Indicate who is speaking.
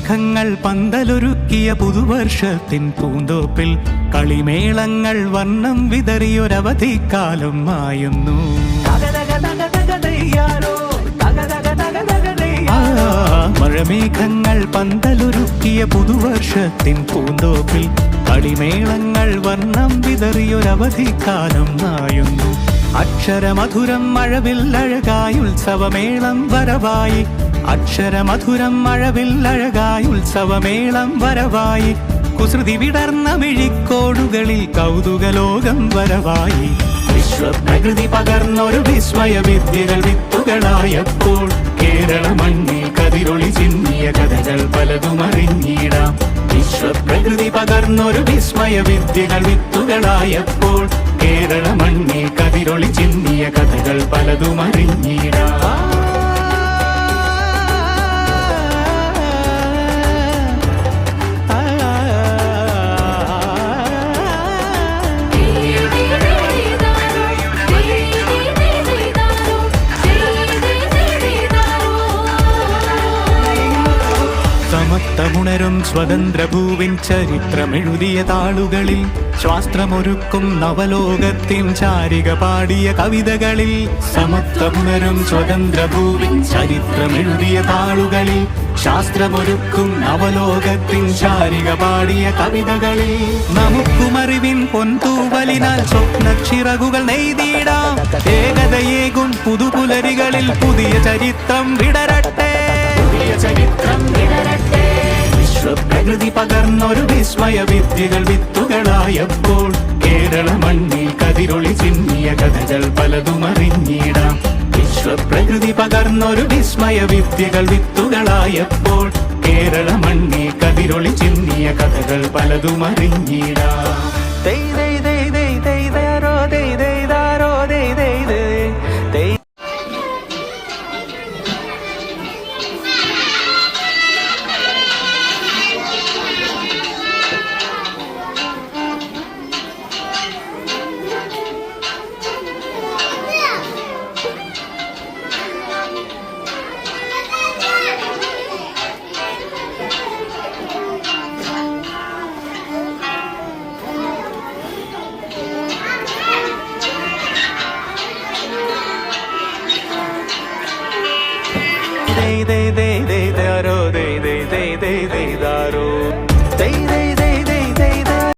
Speaker 1: മഴമേഘങ്ങൾ പന്തലൊരുക്കിയ പുതുവർഷത്തിൻ പൂന്തോപ്പിൽ കളിമേളങ്ങൾ വർണ്ണം വിതറിയൊരവധിക്കാലം മായുന്നു. മഴമേഘങ്ങൾ പന്തലൊരുക്കിയ പുതുവർഷത്തിൻ പൂന്തോപ്പിൽ കളിമേളങ്ങൾ വർണ്ണം വിതറിയൊരവധിക്കാലം മായുന്നു. അക്ഷരമധുരം മഴവില്ലഴകായി ഉത്സവമേളം വരവായി. അക്ഷരമധുരം മഴവില്ലഴകായി ഉത്സവമേളം വരവായി. കുസൃതി വിടർന്ന മിഴിക്കോടുകളിൽ കൗതുകലോകം വരവായി. വിശ്വപ്രകൃതി പകർന്നൊരു വിസ്മയ വിദ്യകൾ വിത്തുകളായപ്പോൾ കേരള മണ്ണിൽ കതിരൊളി ചിന്നിയ കഥകൾ പലതും അറിഞ്ഞിടാം. വിശ്വപ്രകൃതി പകർന്നൊരു വിസ്മയ വിദ്യകൾ വിത്തുകളായപ്പോൾ കേരള മണ്ണിൽ കതിരൊളി ചിന്നിയ കഥകൾ പലതും അറിഞ്ഞിടാം. സമത്വമുണരും സ്വതന്ത്രഭൂവിൻ ചരിത്രമെഴുതിയ താളുകളിൽ ശാസ്ത്രമൊരുക്കും നവലോകത്തിൻ ചാരിക പാടിയ കവിതകളിൽ. സമത്വമുണരും സ്വതന്ത്രഭൂവിൻ ചരിത്രമെഴുതിയ താളുകളിൽ ശാസ്ത്രമൊരുക്കും നവലോകത്തിൻ ചാരിക പാടിയ കവിതകളിൽ. നമുക്കുമറിവിൻ പൊൻതൂവലിനാൽ സ്വപ്നച്ചിറകുകൾ നെയ്തിടാം. ഏകതയേകും പുതുപുലരികളിൽ പുതിയ ചരിത്രം വിടരട്ടെ. വിശ്വപ്രകൃതി പകർന്നൊരു വിസ്മയ വിദ്യകൾ വിത്തുകളായപ്പോൾ കേരള മണ്ണിൽ കതിരൊളി ചിന്നിയ കഥകൾ പലതും അറിഞ്ഞിടാം. വിശ്വപ്രകൃതി പകർന്നൊരു വിസ്മയ വിദ്യകൾ വിത്തുകളായപ്പോൾ കേരള മണ്ണിൽ കതിരൊളി ചിന്നിയ കഥകൾ പലതും അറിഞ്ഞിടാം. ദേ ദേ ദേ ദേ ദാരോ ദേ ദേ ദേ ദേ ദേ ദാരോ